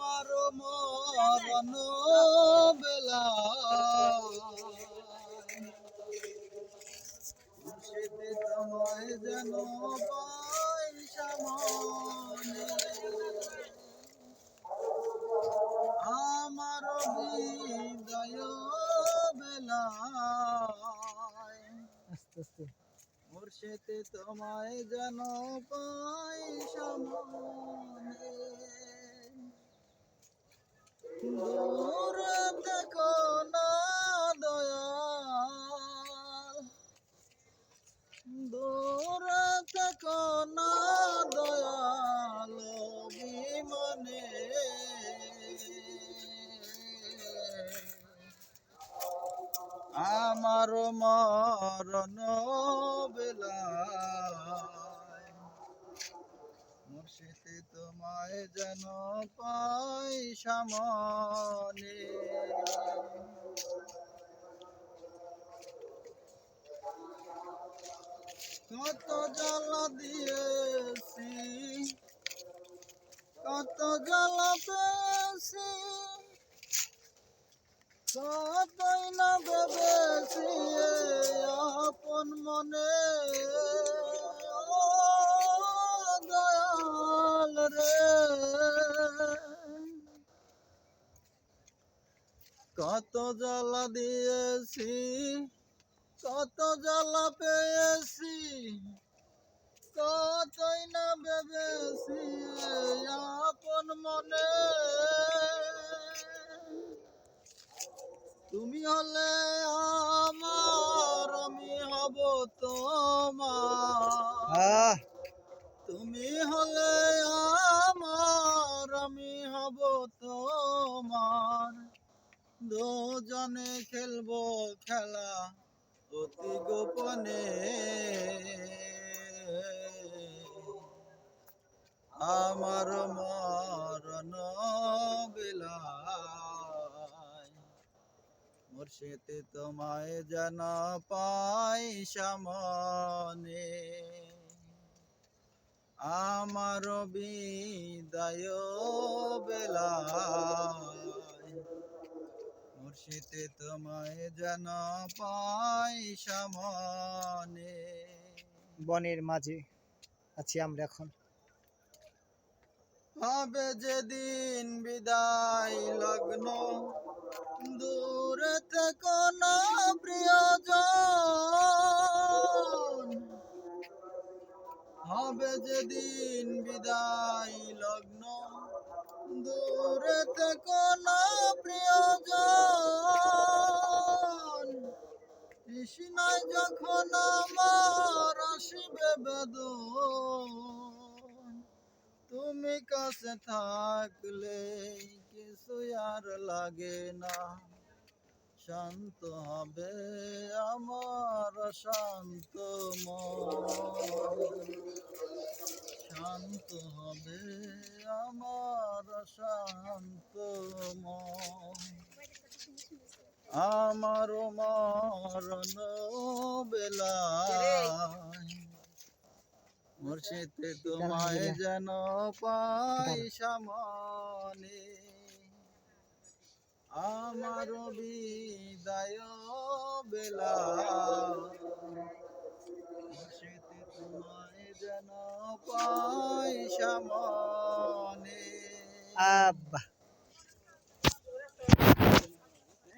আমার মরণ বেলা মুর্শিদে তোমায় যেন পাই সামনে আমার হৃদয় বেলায় মুর্শিদে তোমায় যেন পাই সামনে দূরে দেখো না দয়াল দূরে দেখো না দয়াল বিমানে আমার মরণ বেলায় মুর্শিদে তোমায় যেন পাই সামনে কত জ্বালা দিয়েছি কত জ্বালা পেয়েছি কতই না ভেবেছি আপন মনে ও দয়াল রে কত জ্বালা দিয়েছি কত জ্বালা পেয়েছি কতই না ভেবেছি আপন মনে তুমি হলে আমার আমি হব তোমার তুমি হলে আমার আমি হব তোমার দুজনে খেলবো খেলা অতি গোপনে আমার মরণ বেলায় মুর্শিদে তোমায় যেন পাই সামনে আমার বিদায় বেলায় মুর্শিদে তোমায় যেন পাই সামনে বনের মাঝে আছি আমরা এখন হবে যেদিন বিদায় লগ্ন দূরে থেকো না প্রিয়জন হবে যেদিন বিদায় লগ্ন দূরে থেকো না প্রিয়জন তৃষ্ণায় যখন আমার আসিবে বেদন তুমি কাছে থাকলে কিছু আর লাগে না শান্ত হবে আমার শান্ত মন শান্ত হবে আমার শান্ত মন আমার মরণ বেলায় মুর্শিদে তোমায় যেন পাই সামনে আমার বিদায় বেলায় মুর্শিদে তোমায় যেন পাই সামনে আব্বা